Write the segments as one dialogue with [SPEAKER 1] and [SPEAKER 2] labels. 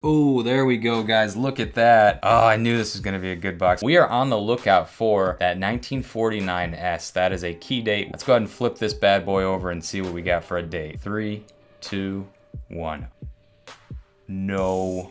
[SPEAKER 1] Oh, there we go, guys. Look at that. Oh, I knew this was going to be a good box. We are on the lookout for that 1949S. That is a key date. Let's go ahead and flip this bad boy over and see what we got for a date. 3, 2, 1. No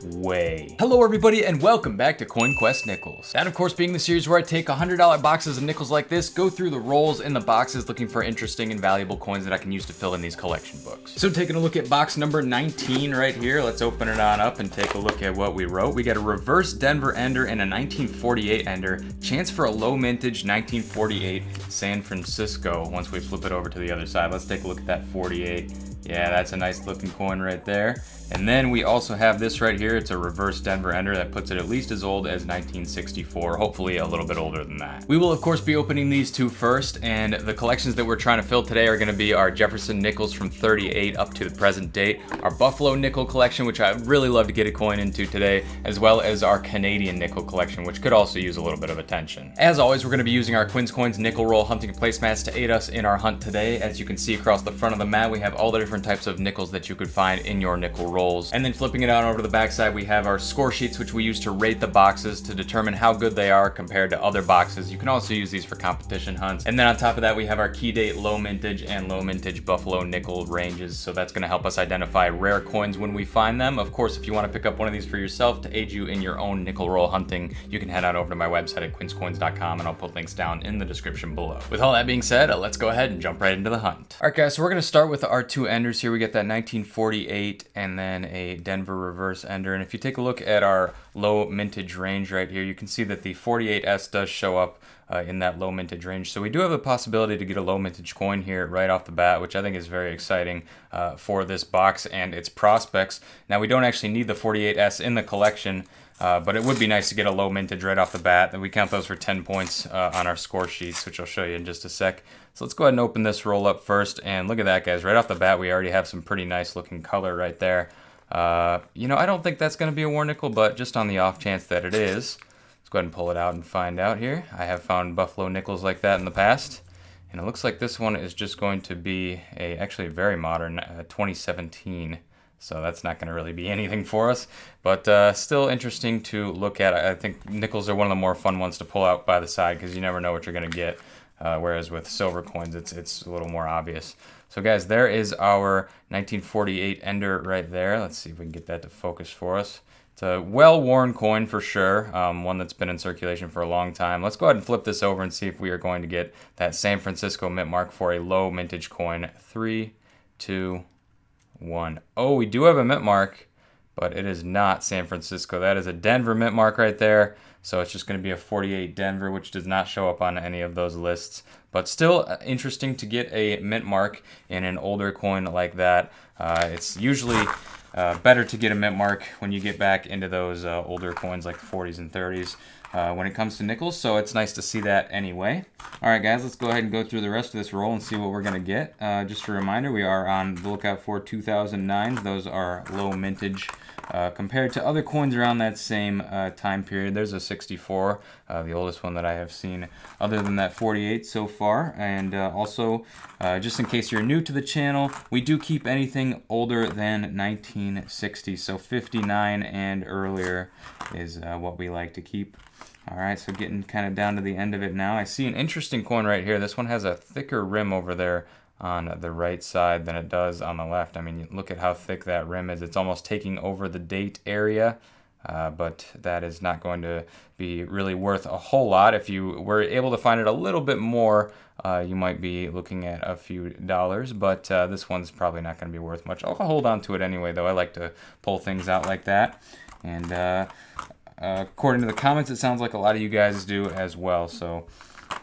[SPEAKER 1] way. Hello everybody and welcome back to Coin Quest Nickels. That of course being the series where I take $100 boxes of nickels like this, go through the rolls in the boxes looking for interesting and valuable coins that I can use to fill in these collection books. So taking a look at box number 19 right here, let's open it on up and take a look at what we wrote. We got a reverse Denver Ender and a 1948 Ender, chance for a low mintage 1948 San Francisco once we flip it over to the other side. Let's take a look at that 48. Yeah, that's a nice looking coin right there. And then we also have this right here. It's a reverse Denver Ender that puts it at least as old as 1964, hopefully a little bit older than that. We will of course be opening these two first, and the collections that we're trying to fill today are gonna be our Jefferson nickels from 38 up to the present date, our Buffalo nickel collection, which I'd really love to get a coin into today, as well as our Canadian nickel collection, which could also use a little bit of attention. As always, we're gonna be using our Quin Coins nickel roll hunting placemats to aid us in our hunt today. As you can see across the front of the mat, we have all the different types of nickels that you could find in your nickel rolls. And then flipping it out over to the backside, we have our score sheets, which we use to rate the boxes to determine how good they are compared to other boxes. You can also use these for competition hunts. And then on top of that, we have our key date low mintage and low mintage Buffalo nickel ranges. So that's gonna help us identify rare coins when we find them. Of course, if you wanna pick up one of these for yourself to aid you in your own nickel roll hunting, you can head on over to my website at quinscoins.com and I'll put links down in the description below. With all that being said, let's go ahead and jump right into the hunt. All right guys, so we're gonna start with our two enders here. We get that 1948 and then a Denver reverse ender. And if you take a look at our low mintage range right here, you can see that the 48S does show up in that low mintage range. So we do have the possibility to get a low mintage coin here right off the bat, which I think is very exciting for this box and its prospects. Now we don't actually need the 48S in the collection, but it would be nice to get a low mintage right off the bat. And we count those for 10 points on our score sheets, which I'll show you in just a sec. So let's go ahead and open this roll up first. And look at that, guys. Right off the bat, we already have some pretty nice looking color right there. You know, I don't think that's going to be a war nickel, but just on the off chance that it is, let's go ahead and pull it out and find out here. I have found Buffalo nickels like that in the past, and it looks like this one is just going to be actually a very modern 2017. So that's not going to really be anything for us, but still interesting to look at. I think nickels are one of the more fun ones to pull out by the side because you never know what you're going to get. Whereas with silver coins, it's a little more obvious. So guys, there is our 1948 Ender right there. Let's see if we can get that to focus for us. It's a well-worn coin for sure, one that's been in circulation for a long time. Let's go ahead and flip this over and see if we are going to get that San Francisco mint mark for a low mintage coin. 3, 2, 1. Oh, we do have a mint mark, but it is not San Francisco. That is a Denver mint mark right there. So it's just going to be a 48 Denver, which does not show up on any of those lists. But still interesting to get a mint mark in an older coin like that. It's usually better to get a mint mark when you get back into those older coins like the 40s and 30s when it comes to nickels. So it's nice to see that anyway. All right, guys, let's go ahead and go through the rest of this roll and see what we're going to get. Just a reminder, we are on the lookout for 2009s. Those are low mintage. Compared to other coins around that same time period. There's a 64, the oldest one that I have seen other than that 48 so far. And also, just in case you're new to the channel, we do keep anything older than 1960. So 59 and earlier is what we like to keep. All right, so getting kind of down to the end of it now. I see an interesting coin right here. This one has a thicker rim over there on the right side than it does on the left. I mean, look at how thick that rim is. It's almost taking over the date area, but that is not going to be really worth a whole lot. If you were able to find it a little bit more, you might be looking at a few dollars, but this one's probably not going to be worth much. I'll hold on to it anyway, though. I like to pull things out like that. And according to the comments, it sounds like a lot of you guys do as well. So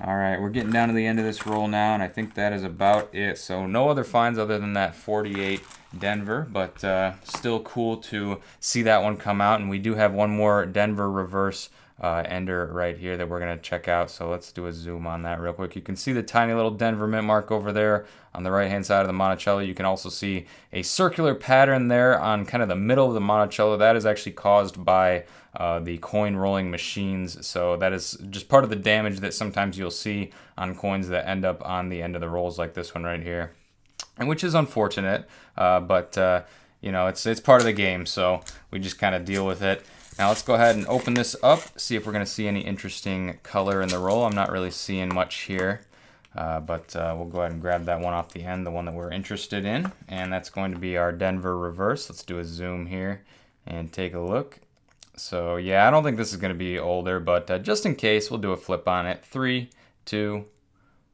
[SPEAKER 1] all right, we're getting down to the end of this roll now, and I think that is about it. So no other finds other than that 48 Denver, but still cool to see that one come out. And we do have one more Denver reverse ender right here that we're going to check out. So let's do a zoom on that real quick. You can see the tiny little Denver mint mark over there on the right hand side of the Monticello. You can also see a circular pattern there on kind of the middle of the Monticello. That is actually caused by the coin rolling machines. So that is just part of the damage that sometimes you'll see on coins that end up on the end of the rolls like this one right here, and which is unfortunate, but you know, it's part of the game, so we just kind of deal with it. Now let's go ahead and open this up, see if we're going to see any interesting color in the roll. I'm not really seeing much here, but we'll go ahead and grab that one off the end, the one that we're interested in, and that's going to be our Denver reverse. Let's do a zoom here and take a look. So yeah, I don't think this is going to be older, but just in case, we'll do a flip on it. 3, 2,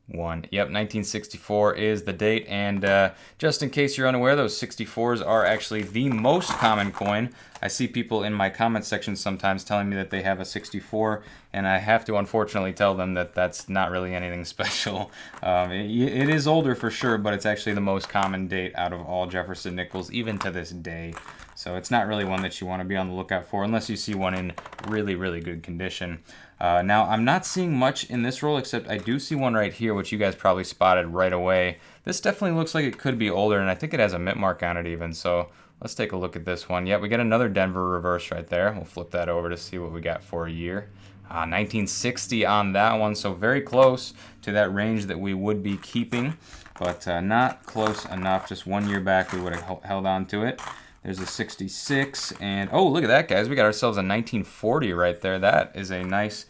[SPEAKER 1] 1. Yep, 1964 is the date, and just in case you're unaware, those 64s are actually the most common coin. I see people in my comment section sometimes telling me that they have a 64, and I have to unfortunately tell them that that's not really anything special. It is older for sure, but it's actually the most common date out of all Jefferson nickels, even to this day. So it's not really one that you want to be on the lookout for unless you see one in really, really good condition. Now, I'm not seeing much in this roll, except I do see one right here, which you guys probably spotted right away. This definitely looks like it could be older, and I think it has a mint mark on it even, so let's take a look at this one. Yep, we got another Denver reverse right there. We'll flip that over to see what we got for a year. 1960 on that one, so very close to that range that we would be keeping, but not close enough. Just 1 year back, we would have held on to it. There's a 66, and oh, look at that, guys. We got ourselves a 1940 right there. That is a nice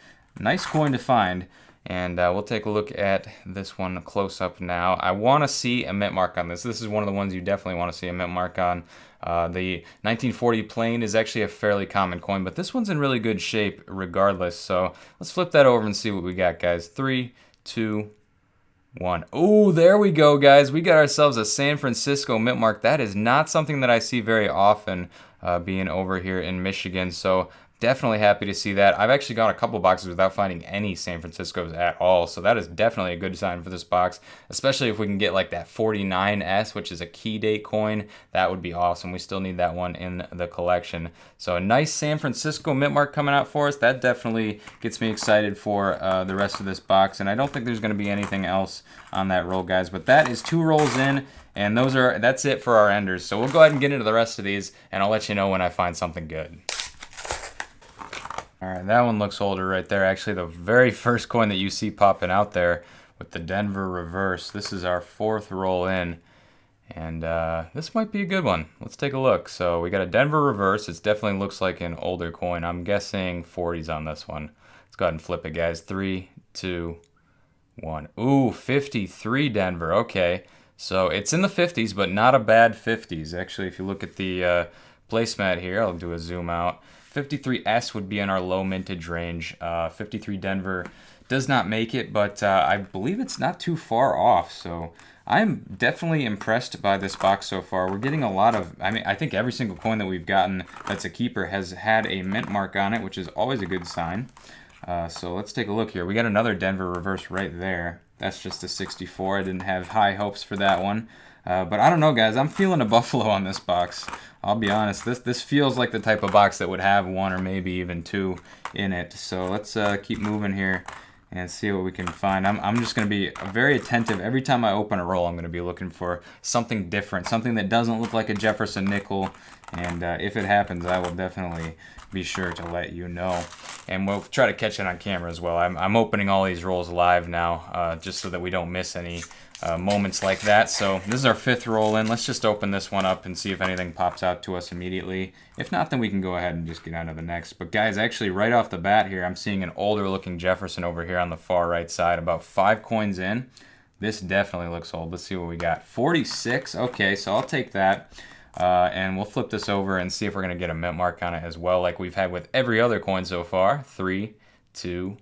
[SPEAKER 1] coin to find, and we'll take a look at this one close up now. I want to see a mint mark on this. This is one of the ones you definitely want to see a mint mark on. The 1940 plain is actually a fairly common coin, but this one's in really good shape regardless. So let's flip that over and see what we got, guys. 3, 2, 1. Oh, there we go, guys. We got ourselves a San Francisco mint mark. That is not something that I see very often being over here in Michigan. So definitely happy to see that. I've actually gone a couple boxes without finding any San Franciscos at all, so that is definitely a good sign for this box, especially if we can get like that 49S, which is a key date coin. That would be awesome. We still need that one in the collection. So a nice San Francisco mint mark coming out for us. That definitely gets me excited for the rest of this box, and I don't think there's going to be anything else on that roll, guys, but that is 2 rolls in, and that's it for our enders. So we'll go ahead and get into the rest of these, and I'll let you know when I find something good. All right, that one looks older right there. Actually, the very first coin that you see popping out there with the Denver reverse. This is our 4th roll in, and this might be a good one. Let's take a look. So we got a Denver reverse. It definitely looks like an older coin. I'm guessing 40s on this one. Let's go ahead and flip it, guys. 3, 2, 1. Ooh, 53 Denver. Okay, so it's in the 50s, but not a bad 50s. Actually, if you look at the placemat here, I'll do a zoom out. 53S would be in our low mintage range. 53 Denver does not make it, but I believe it's not too far off. So I'm definitely impressed by this box so far. We're getting a lot of, I think every single coin that we've gotten that's a keeper has had a mint mark on it, which is always a good sign. So let's take a look here. We got another Denver reverse right there. That's just a 64. I didn't have high hopes for that one. But I don't know, guys. I'm feeling a buffalo on this box. I'll be honest. This feels like the type of box that would have 1 or maybe even 2 in it. So let's keep moving here and see what we can find. I'm just going to be very attentive. Every time I open a roll, I'm going to be looking for something different, something that doesn't look like a Jefferson nickel. And if it happens, I will definitely be sure to let you know. And we'll try to catch it on camera as well. I'm opening all these rolls live now, just so that we don't miss any moments like that. So this is our 5th roll in. Let's just open this one up and see if anything pops out to us immediately. If not, then we can go ahead and just get on to the next. But guys, actually right off the bat here, I'm seeing an older looking Jefferson over here on the far right side, about 5 coins in. This definitely looks old. Let's see what we got. 46. Okay, so I'll take that. And we'll flip this over and see if we're going to get a mint mark on it as well, like we've had with every other coin so far. 3, 2,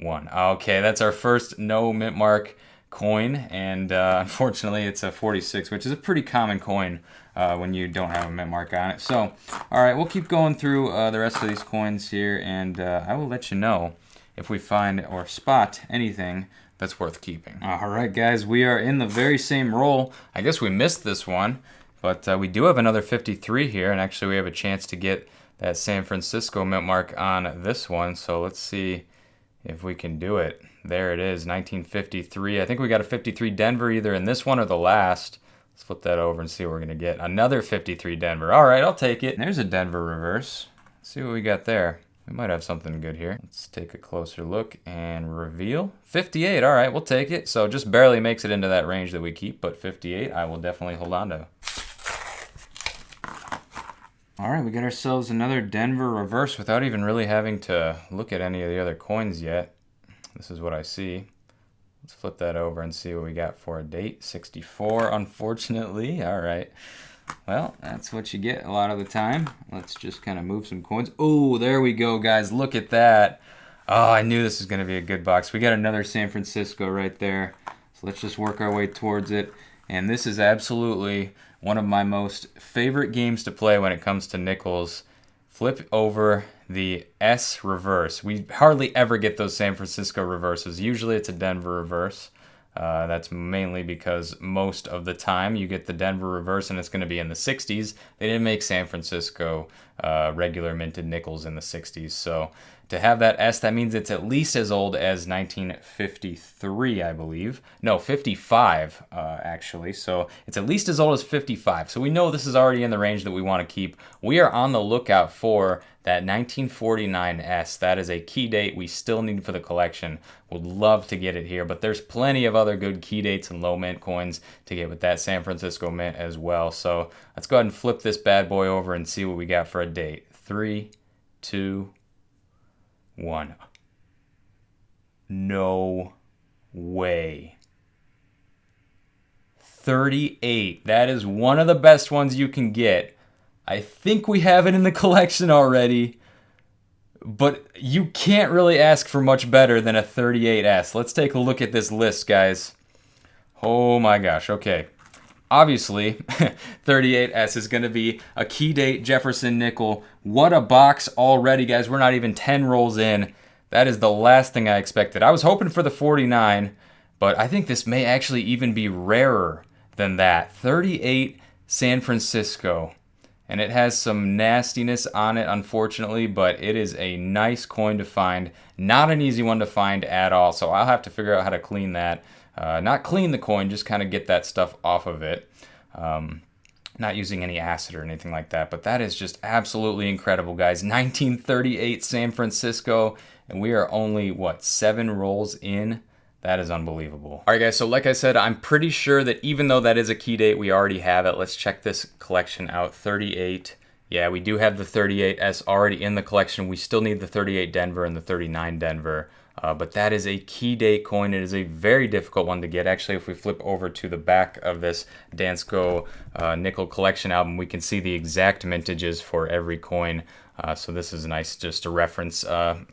[SPEAKER 1] 1. Okay, that's our first no mint mark coin, and unfortunately it's a 46, which is a pretty common coin when you don't have a mint mark on it. So, all right, we'll keep going through the rest of these coins here, and I will let you know if we find or spot anything that's worth keeping. All right, guys, we are in the very same roll. I guess we missed this one, but we do have another 53 here, and actually we have a chance to get that San Francisco mint mark on this one. So let's see if we can do it. There it is, 1953. I think we got a 53 Denver either in this one or the last. Let's flip that over and see what we're going to get. Another 53 Denver. All right, I'll take it. There's a Denver reverse. Let's see what we got there. We might have something good here. Let's take a closer look and reveal. 58, all right, we'll take it. So just barely makes it into that range that we keep, but 58 I will definitely hold on to. All right, we got ourselves another Denver reverse without even really having to look at any of the other coins yet. This is what I see. Let's flip that over and see what we got for a date. 64, unfortunately. All right. Well, that's what you get a lot of the time. Let's just kind of move some coins. Oh, there we go, guys. Look at that. Oh, I knew this was going to be a good box. We got another San Francisco right there. So let's just work our way towards it. And this is absolutely one of my most favorite games to play when it comes to nickels. Flip over the S reverse. We hardly ever get those San Francisco reverses. Usually it's a Denver reverse. That's mainly because most of the time you get the Denver reverse and it's going to be in the 60s. They didn't make San Francisco regular minted nickels in the 60s. So to have that S, that means it's at least as old as 1953, I believe. No, 55, actually. So it's at least as old as 55. So we know this is already in the range that we want to keep. We are on the lookout for that 1949 S. That is a key date we still need for the collection. Would love to get it here, but there's plenty of other good key dates and low mint coins to get with that San Francisco mint as well. So let's go ahead and flip this bad boy over and see what we got for a date. 3, 2, 1. No way. 38. That is one of the best ones you can get. I think we have it in the collection already, but you can't really ask for much better than a 38S. Let's take a look at this list, guys. Oh my gosh, okay. Obviously, 38S is going to be a key date Jefferson nickel. What a box already, guys. We're not even 10 rolls in. That is the last thing I expected. I was hoping for the 49, but I think this may actually even be rarer than that. 38 San Francisco. And it has some nastiness on it, unfortunately, but it is a nice coin to find. Not an easy one to find at all, so I'll have to figure out how to clean that. Not clean the coin, just kind of get that stuff off of it. Not using any acid or anything like that, but that is just absolutely incredible, guys. 1938 San Francisco, and we are only, what, 7 rolls in? That is unbelievable. All right, guys, so like I said, I'm pretty sure that even though that is a key date, we already have it. Let's check this collection out. 38. Yeah, we do have the 38S already in the collection. We still need the 38 Denver and the 39 Denver. But that is a key date coin. It is a very difficult one to get. Actually, if we flip over to the back of this Dansko nickel collection album, we can see the exact mintages for every coin. So this is nice just to reference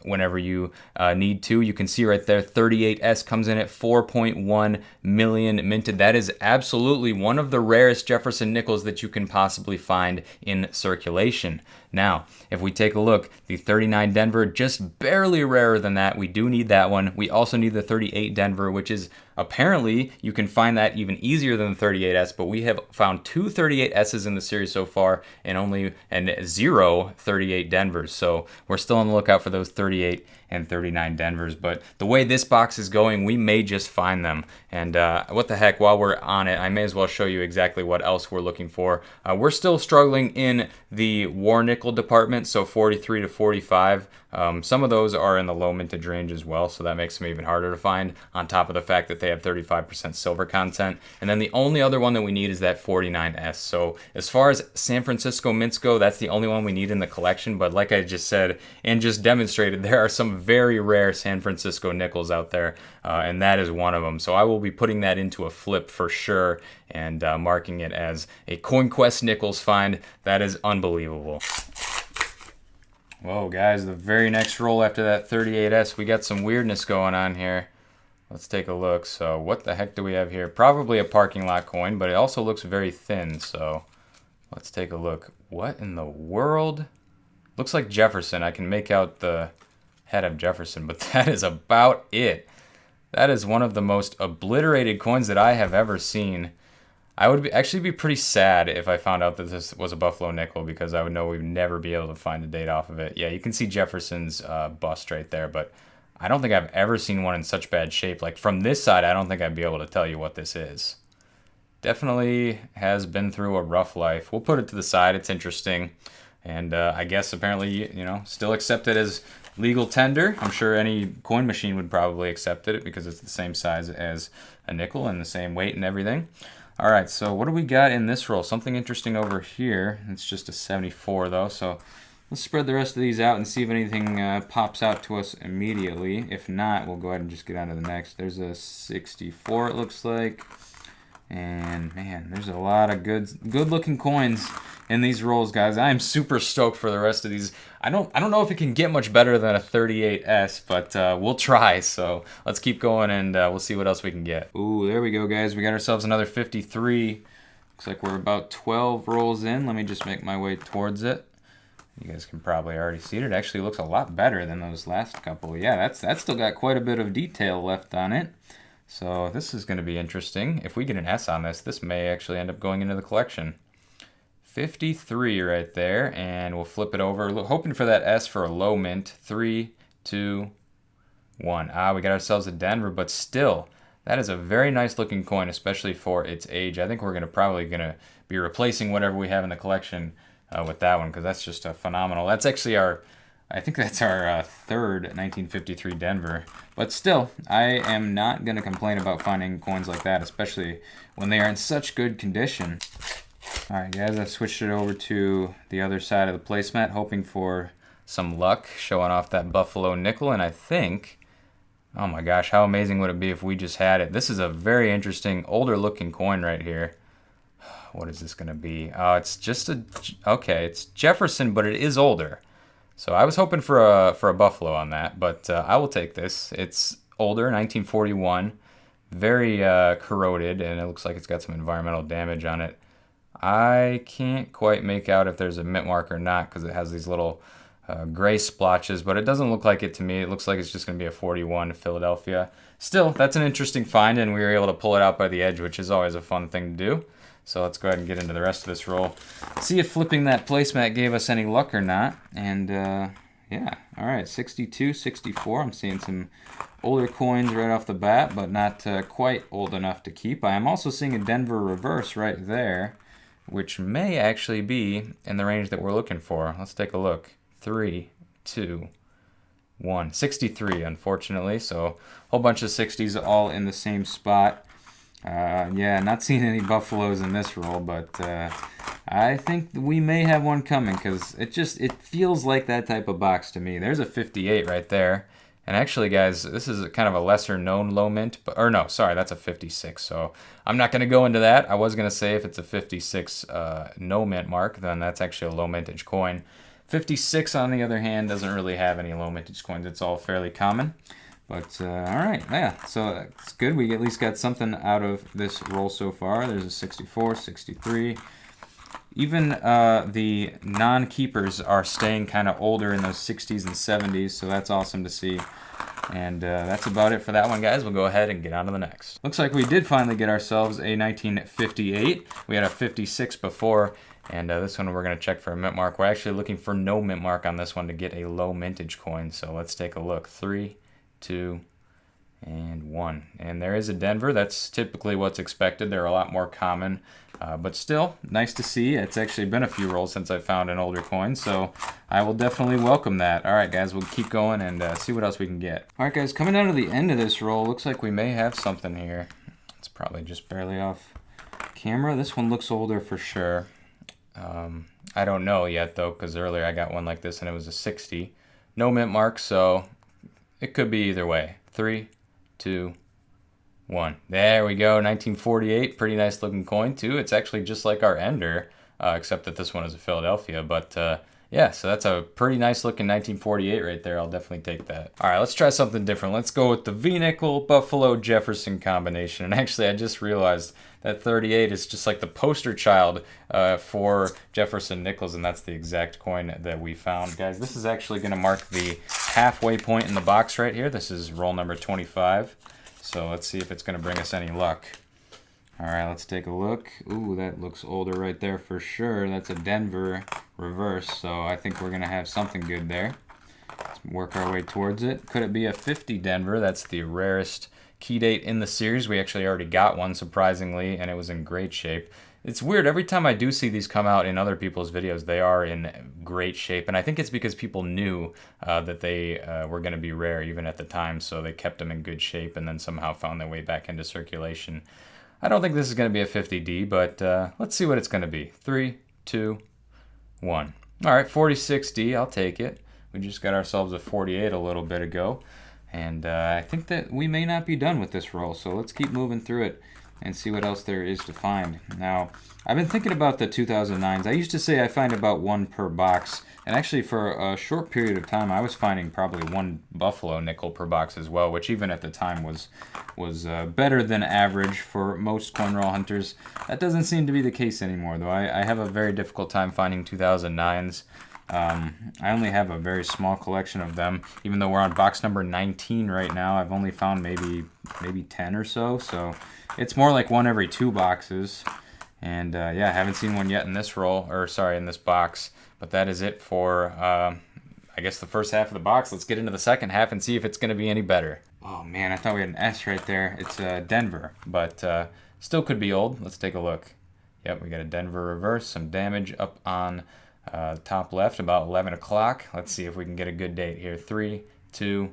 [SPEAKER 1] whenever you need to. You can see right there 38S comes in at 4.1 million minted. That is absolutely one of the rarest Jefferson nickels that you can possibly find in circulation. Now, if we take a look, the 39 Denver, just barely rarer than that. We do need that one. We also need the 38 Denver, which is apparently, you can find that even easier than the 38S, but we have found 2 38S's in the series so far and 0 38 Denvers. So we're still on the lookout for those 38 and 39 Denvers. But the way this box is going, we may just find them. And what the heck, while we're on it, I may as well show you exactly what else we're looking for. We're still struggling in the war nickel department, so 43 to 45. Some of those are in the low mintage range as well, so that makes them even harder to find, on top of the fact that they have 35% silver content. And then the only other one that we need is that 49S. So as far as San Francisco mints go, that's the only one we need in the collection. But like I just said and just demonstrated, there are some very rare San Francisco nickels out there, and that is one of them. So I will be putting that into a flip for sure and marking it as a CoinQuest nickels find. That is unbelievable. Whoa, guys, the very next roll after that 38S, we got some weirdness going on here. Let's take a look. So what the heck do we have here? Probably a parking lot coin, but it also looks very thin. So let's take a look. What in the world? Looks like Jefferson. I can make out the head of Jefferson, but that is about it. That is one of the most obliterated coins that I have ever seen. I would actually be pretty sad if I found out that this was a Buffalo nickel, because I would know we'd never be able to find a date off of it. Yeah, you can see Jefferson's bust right there, but I don't think I've ever seen one in such bad shape. Like from this side, I don't think I'd be able to tell you what this is. Definitely has been through a rough life. We'll put it to the side. It's interesting. And I guess apparently, you know, still accepted as legal tender. I'm sure any coin machine would probably accept it because it's the same size as a nickel and the same weight and everything. All right, so what do we got in this roll? Something interesting over here. It's just a 74 though, so let's spread the rest of these out and see if anything pops out to us immediately. If not, we'll go ahead and just get on to the next. There's a 64 it looks like. And man, there's a lot of good-looking coins in these rolls, guys. I am super stoked for the rest of these. I don't know if it can get much better than a 38S, but we'll try. So let's keep going and we'll see what else we can get. Ooh, there we go, guys. We got ourselves another 53. Looks like we're about 12 rolls in. Let me just make my way towards it. You guys can probably already see it. It actually looks a lot better than those last couple. Yeah, that's still got quite a bit of detail left on it. So this is going to be interesting. If we get an S on this, this may actually end up going into the collection. 53 right there, and we'll flip it over. Hoping for that S for a low mint. 3, 2, 1. Ah, we got ourselves a Denver, but still, that is a very nice looking coin, especially for its age. I think we're probably going to be replacing whatever we have in the collection with that one, because that's just a phenomenal. That's actually I think that's our third 1953 Denver. But still, I am not going to complain about finding coins like that, especially when they are in such good condition. Alright guys, I've switched it over to the other side of the placemat, hoping for some luck, showing off that Buffalo nickel, and I think, oh my gosh, how amazing would it be if we just had it. This is a very interesting, older looking coin right here. What is this going to be? Oh, it's just okay, it's Jefferson, but it is older. So I was hoping for a Buffalo on that, but I will take this. It's older, 1941, very corroded, and it looks like it's got some environmental damage on it. I can't quite make out if there's a mint mark or not because it has these little gray splotches, but it doesn't look like it to me. It looks like it's just going to be a 41 Philadelphia. Still, that's an interesting find, and we were able to pull it out by the edge, which is always a fun thing to do. So let's go ahead and get into the rest of this roll. See if flipping that placemat gave us any luck or not. And yeah, all right, 62, 64. I'm seeing some older coins right off the bat, but not quite old enough to keep. I am also seeing a Denver reverse right there, which may actually be in the range that we're looking for. Let's take a look. 3, 2, 1. 63, unfortunately. So a whole bunch of 60s all in the same spot. Yeah, not seeing any Buffaloes in this roll, but I think we may have one coming because it feels like that type of box to me. There's a 58 right there. And actually, guys, this is kind of a lesser known low mint, or no, sorry, that's a 56. So I'm not going to go into that. I was going to say if it's a 56 no mint mark, then that's actually a low mintage coin. 56, on the other hand, doesn't really have any low mintage coins. It's all fairly common. But, all right, yeah, so it's good. We at least got something out of this roll so far. There's a 64, 63. Even the non-keepers are staying kind of older in those 60s and 70s, so that's awesome to see. And that's about it for that one, guys. We'll go ahead and get on to the next. Looks like we did finally get ourselves a 1958. We had a 56 before, and this one we're going to check for a mint mark. We're actually looking for no mint mark on this one to get a low mintage coin, so let's take a look. 3, 2, and 1. And there is a Denver. That's typically what's expected. They're a lot more common, but still nice to see. It's actually been a few rolls since I found an older coin, so I will definitely welcome that. All right, guys, we'll keep going and see what else we can get. All right, guys, coming down to the end of this roll, looks like we may have something here. It's probably just barely off camera. This one looks older for sure. I don't know yet, though, because earlier I got one like this and it was a 60. No mint mark, so it could be either way. 3, 2, 1. There we go, 1948. Pretty nice looking coin too. It's actually just like our Ender, except that this one is a Philadelphia. But yeah, so that's a pretty nice looking 1948 right there. I'll definitely take that. All right, let's try something different. Let's go with the V-nickel Buffalo Jefferson combination. And actually, I just realized that 38 is just like the poster child for Jefferson nickels, and that's the exact coin that we found. Guys, this is actually going to mark the halfway point in the box right here. This is roll number 25. So let's see if it's going to bring us any luck. All right, let's take a look. Ooh, that looks older right there for sure. That's a Denver reverse, so I think we're going to have something good there. Let's work our way towards it. Could it be a 50 Denver? That's the rarest key date in the series. We actually already got one, surprisingly, and it was in great shape. It's weird. Every time I do see these come out in other people's videos, they are in great shape, and I think it's because people knew that they were going to be rare even at the time, so they kept them in good shape and then somehow found their way back into circulation. I don't think this is going to be a 50D, but let's see what it's going to be. 3, 2, 1. All right, 46D, I'll take it. We just got ourselves a 48 a little bit ago. And I think that we may not be done with this roll, so let's keep moving through it and see what else there is to find. Now, I've been thinking about the 2009s. I used to say I find about 1 per box, and actually for a short period of time I was finding probably 1 buffalo nickel per box as well, which even at the time was better than average for most coin roll hunters. That doesn't seem to be the case anymore, though. I have a very difficult time finding 2009s. I only have a very small collection of them. Even though we're on box number 19 right now, I've only found maybe 10 or so. So it's more like 1 every 2 boxes. And yeah, I haven't seen one yet in this roll, or sorry, in this box. But that is it for, I guess, the first half of the box. Let's get into the second half and see if it's going to be any better. Oh man, I thought we had an S right there. It's Denver, but still could be old. Let's take a look. Yep, we got a Denver reverse, some damage up on top left, about 11 o'clock. Let's see if we can get a good date here. 3, 2,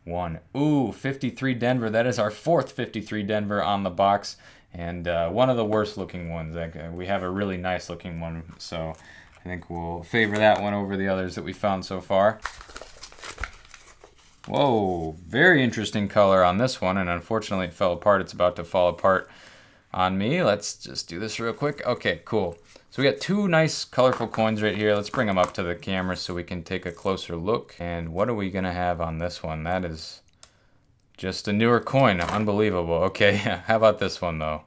[SPEAKER 1] 1. Ooh, 53 Denver. That is our 4th 53 Denver on the box, and one of the worst looking ones. We have a really nice looking one, so I think we'll favor that one over the others that we found so far. Whoa, very interesting color on this one, and unfortunately it fell apart. It's about to fall apart on me. Let's just do this real quick. Okay, cool. So we got 2 nice colorful coins right here. Let's bring them up to the camera so we can take a closer look. And what are we gonna have on this one? That is just a newer coin. Unbelievable. Okay, how about this one though?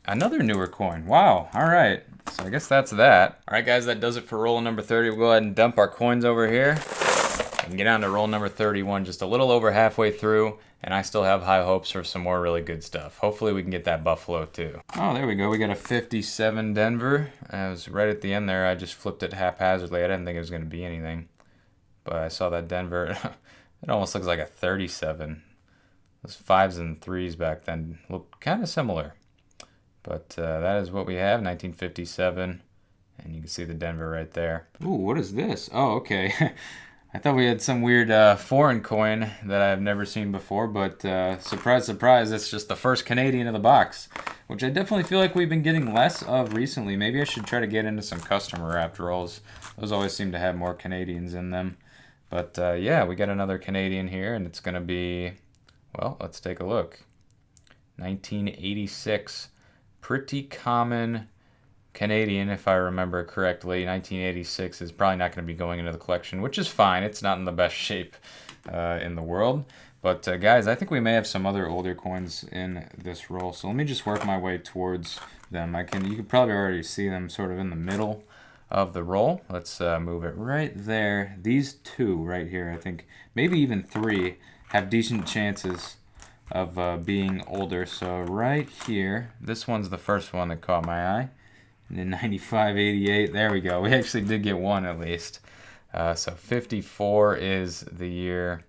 [SPEAKER 1] Another newer coin. Wow, all right. So I guess that's that. All right, guys, that does it for roll number 30. We'll go ahead and dump our coins over here and get on to roll number 31, just a little over halfway through, and I still have high hopes for some more really good stuff. Hopefully we can get that buffalo too. Oh, there we go. We got a 57 Denver. I was right at the end there. I just flipped it haphazardly. I didn't think it was going to be anything, but I saw that Denver. It almost looks like a 37. Those 5s and 3s back then looked kind of similar. But that is what we have, 1957. And you can see the Denver right there. Ooh, what is this? Oh, okay. I thought we had some weird foreign coin that I've never seen before, but surprise, surprise, it's just the first Canadian of the box, which I definitely feel like we've been getting less of recently. Maybe I should try to get into some customer wrapped rolls. Those always seem to have more Canadians in them. But yeah, we got another Canadian here, and it's going to be, well, let's take a look. 1986, pretty common Canadian, if I remember correctly. 1986 is probably not going to be going into the collection, which is fine. It's not in the best shape in the world. But guys, I think we may have some other older coins in this roll. So let me just work my way towards them. You can probably already see them sort of in the middle of the roll. Let's move it right there. These 2 right here, I think, maybe even 3, have decent chances of being older. So right here, this one's the first one that caught my eye. And then 95, 88, there we go. We actually did get 1 at least. So 54 is the year.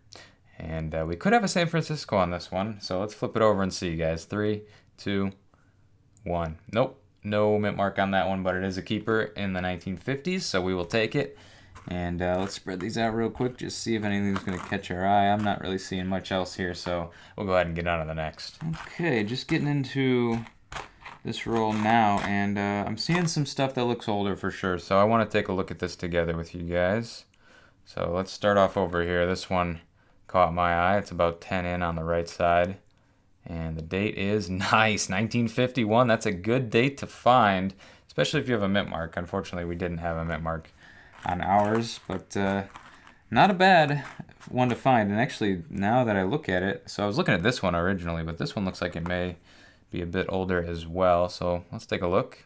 [SPEAKER 1] And we could have a San Francisco on this one. So let's flip it over and see, guys. 3, 2, 1. Nope, no mint mark on that one, but it is a keeper in the 1950s, so we will take it. And let's spread these out real quick, just see if anything's going to catch our eye. I'm not really seeing much else here, so we'll go ahead and get on to the next. Okay, just getting into this roll now, and I'm seeing some stuff that looks older for sure, so I want to take a look at this together with you guys. So let's start off over here. This one caught my eye. It's about 10 in on the right side, and the date is nice, 1951. That's a good date to find, especially if you have a mint mark. Unfortunately, we didn't have a mint mark on ours, but not a bad one to find. And actually, now that I look at it, so I was looking at this one originally, but this one looks like it may be a bit older as well. So let's take a look.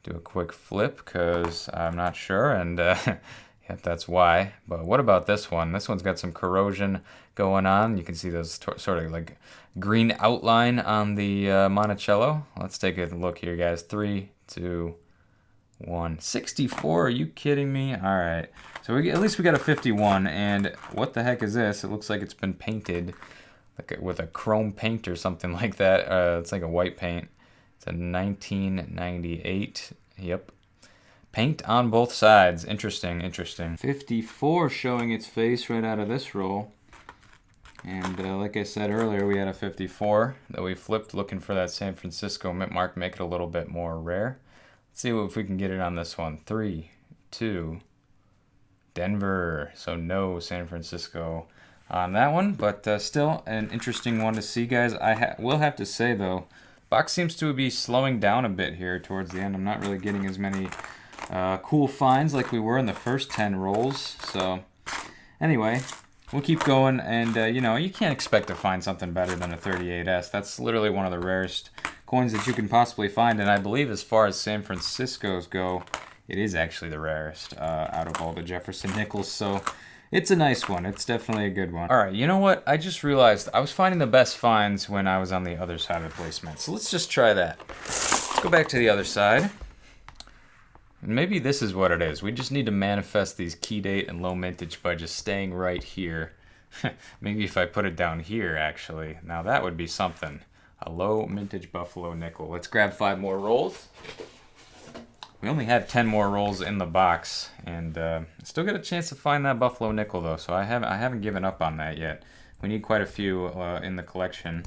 [SPEAKER 1] Do a quick flip because I'm not sure, and yep, that's why. But what about this one? This one's got some corrosion going on. You can see those sort of like green outline on the Monticello. Let's take a look here, guys. 3, 2, 1. 64, are you kidding me? All right, so at least we got a 51, and what the heck is this? It looks like it's been painted like with a chrome paint or something like that. It's like a white paint. It's a 1998. Yep. Paint on both sides. Interesting, interesting. 54 showing its face right out of this roll. And like I said earlier, we had a 54 that we flipped looking for that San Francisco mint mark, make it a little bit more rare. Let's see if we can get it on this one. 3, 2, Denver. So no San Francisco on that one, but still an interesting one to see, guys. I will have to say, though, box seems to be slowing down a bit here towards the end. I'm not really getting as many cool finds like we were in the first 10 rolls. So anyway, we'll keep going, and you know, you can't expect to find something better than a 38S. That's literally one of the rarest coins that you can possibly find, and I believe as far as San Francisco's go, it is actually the rarest out of all the Jefferson nickels, so it's a nice one. It's definitely a good one. All right, you know what? I just realized I was finding the best finds when I was on the other side of the placement, so let's just try that. Let's go back to the other side. And maybe this is what it is. We just need to manifest these key date and low mintage by just staying right here. Maybe if I put it down here, actually. Now that would be something. A low mintage buffalo nickel. Let's grab 5 more rolls. We only had 10 more rolls in the box, and still got a chance to find that buffalo nickel though, so I haven't given up on that yet. We need quite a few in the collection.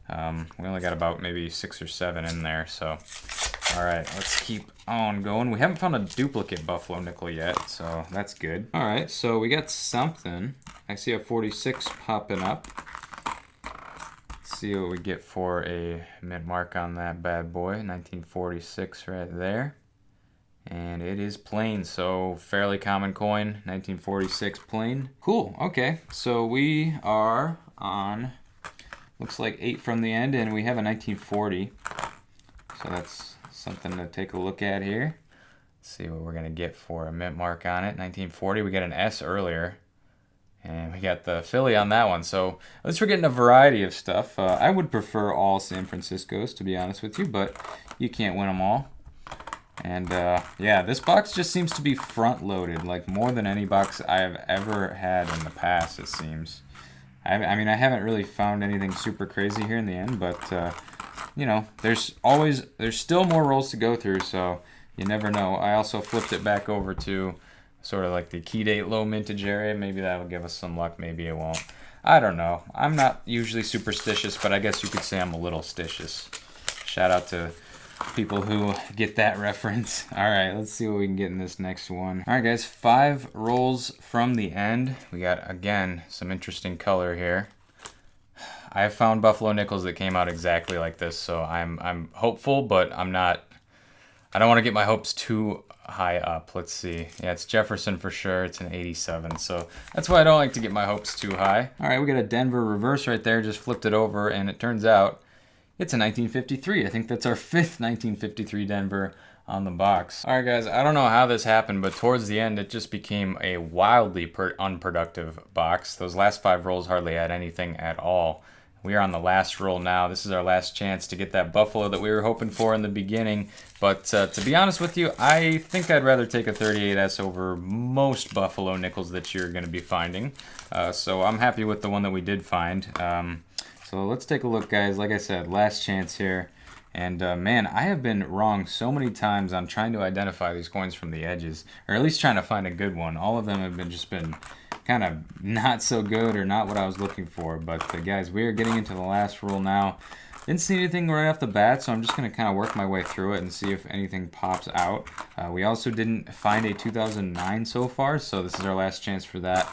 [SPEAKER 1] We only got about maybe 6 or 7 in there, so all right, let's keep on going. We haven't found a duplicate buffalo nickel yet, so that's good. All right, so we got something. I see a 46 popping up. Let's see what we get for a mint mark on that bad boy. 1946 right there. And it is plain, so fairly common coin, 1946 plain. Cool, okay. So we are on, looks like 8 from the end, and we have a 1940. So that's something to take a look at here. Let's see what we're gonna get for a mint mark on it. 1940, we got an S earlier. And we got the Philly on that one. So at least we're getting a variety of stuff. I would prefer all San Franciscos, to be honest with you, but you can't win them all. And yeah, this box just seems to be front loaded, like more than any box I have ever had in the past, it seems. I mean, I haven't really found anything super crazy here in the end, but you know, there's still more rolls to go through, so you never know. I also flipped it back over to sort of like the key date low mintage area. Maybe that'll give us some luck, maybe it won't. I don't know. I'm not usually superstitious, but I guess you could say I'm a little stitious. Shout out to people who get that reference. All right, let's see what we can get in this next one. All right, guys, 5 rolls from the end. We got, again, some interesting color here. I have found buffalo nickels that came out exactly like this, so I'm hopeful, but I don't want to get my hopes too high up. Let's see. Yeah, it's Jefferson for sure. It's an 87, so that's why I don't like to get my hopes too high. All right, we got a Denver reverse right there. Just flipped it over, and it turns out it's a 1953. I think that's our 5th 1953 Denver on the box. All right, guys, I don't know how this happened, but towards the end, it just became a wildly unproductive box. Those last 5 rolls hardly had anything at all. We are on the last roll now. This is our last chance to get that buffalo that we were hoping for in the beginning. But to be honest with you, I think I'd rather take a 38S over most buffalo nickels that you're going to be finding. So I'm happy with the one that we did find. So let's take a look, guys. Like I said, last chance here. And man, I have been wrong so many times on trying to identify these coins from the edges, or at least trying to find a good one. All of them have just been kind of not so good or not what I was looking for. But guys, we are getting into the last roll now. Didn't see anything right off the bat, so I'm just going to kind of work my way through it and see if anything pops out. We also didn't find a 2009 so far, so this is our last chance for that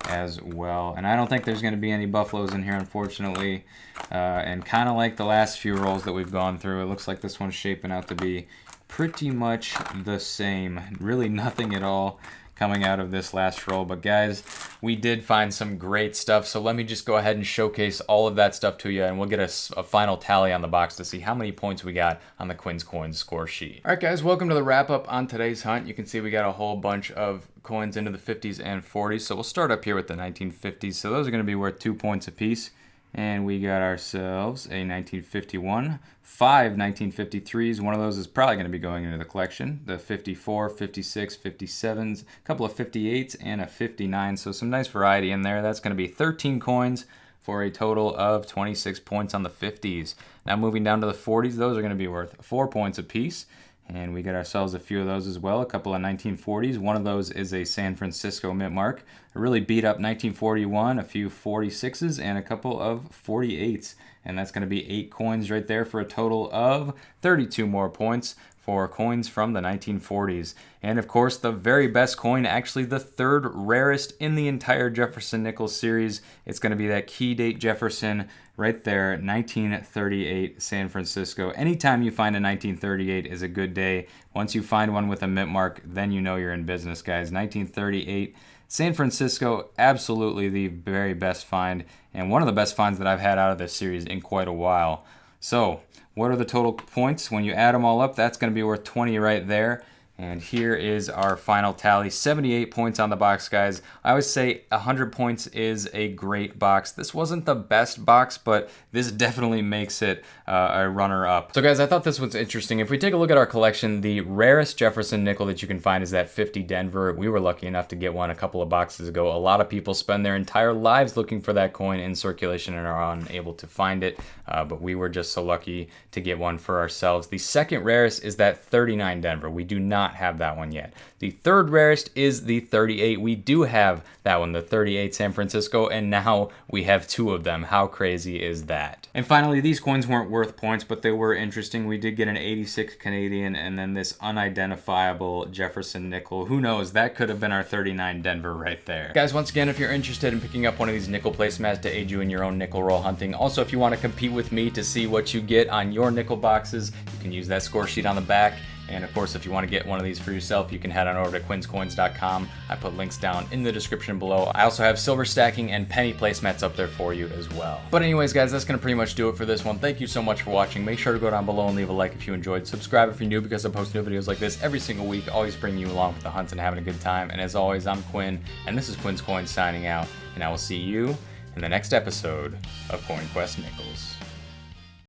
[SPEAKER 1] as well. And I don't think there's going to be any buffaloes in here, unfortunately. And kind of like the last few rolls that we've gone through, it looks like this one's shaping out to be pretty much the same. Really nothing at all coming out of this last roll. But guys, we did find some great stuff, so let me just go ahead and showcase all of that stuff to you, and we'll get a final tally on the box to see how many points we got on the Quin Coins score sheet. All right, guys, welcome to the wrap up on today's hunt. You can see we got a whole bunch of coins into the 50s and 40s, so we'll start up here with the 1950s. So those are going to be worth 2 points apiece. And we got ourselves a 1951, 5 1953s. One of those is probably going to be going into the collection. The 54, 56, 57s, a couple of 58s, and a 59. So some nice variety in there. That's going to be 13 coins for a total of 26 points on the 50s. Now moving down to the 40s, those are going to be worth 4 points apiece. And we get ourselves a few of those as well, a couple of 1940s. One of those is a San Francisco mint mark. A really beat up 1941, a few 46s, and a couple of 48s. And that's going to be 8 coins right there for a total of 32 more points for coins from the 1940s. And of course, the very best coin, actually the third rarest in the entire Jefferson nickel series. It's going to be that key date Jefferson right there, 1938 San Francisco. Anytime you find a 1938 is a good day. Once you find one with a mint mark, then you know you're in business, guys. 1938 San Francisco, absolutely the very best find, and one of the best finds that I've had out of this series in quite a while. So, what are the total points? When you add them all up, that's going to be worth 20 right there. And here is our final tally. 78 points on the box, guys. I always say 100 points is a great box. This wasn't the best box, but this definitely makes it a runner-up. So guys, I thought this was interesting. If we take a look at our collection, the rarest Jefferson nickel that you can find is that 50 Denver. We were lucky enough to get one a couple of boxes ago. A lot of people spend their entire lives looking for that coin in circulation and are unable to find it, but we were just so lucky to get one for ourselves. The second rarest is that 39 Denver. We do not have that one yet. The third rarest is the 38. We do have that one, the 38 San Francisco, and now we have 2 of them. How crazy is that? And finally, these coins weren't worth points, but they were interesting. We did get an 86 Canadian and then this unidentifiable Jefferson nickel. Who knows? That could have been our 39 Denver right there. Guys, once again, if you're interested in picking up one of these nickel placemats to aid you in your own nickel roll hunting, also if you want to compete with me to see what you get on your nickel boxes, you can use that score sheet on the back. And of course, if you want to get one of these for yourself, you can head on over to quinscoins.com. I put links down in the description below. I also have silver stacking and penny placemats up there for you as well. But anyways, guys, that's going to pretty much do it for this one. Thank you so much for watching. Make sure to go down below and leave a like if you enjoyed. Subscribe if you're new, because I post new videos like this every single week, always bringing you along with the hunts and having a good time. And as always, I'm Quinn, and this is Quin's Coins signing out, and I will see you in the next episode of Coin Quest Nickels.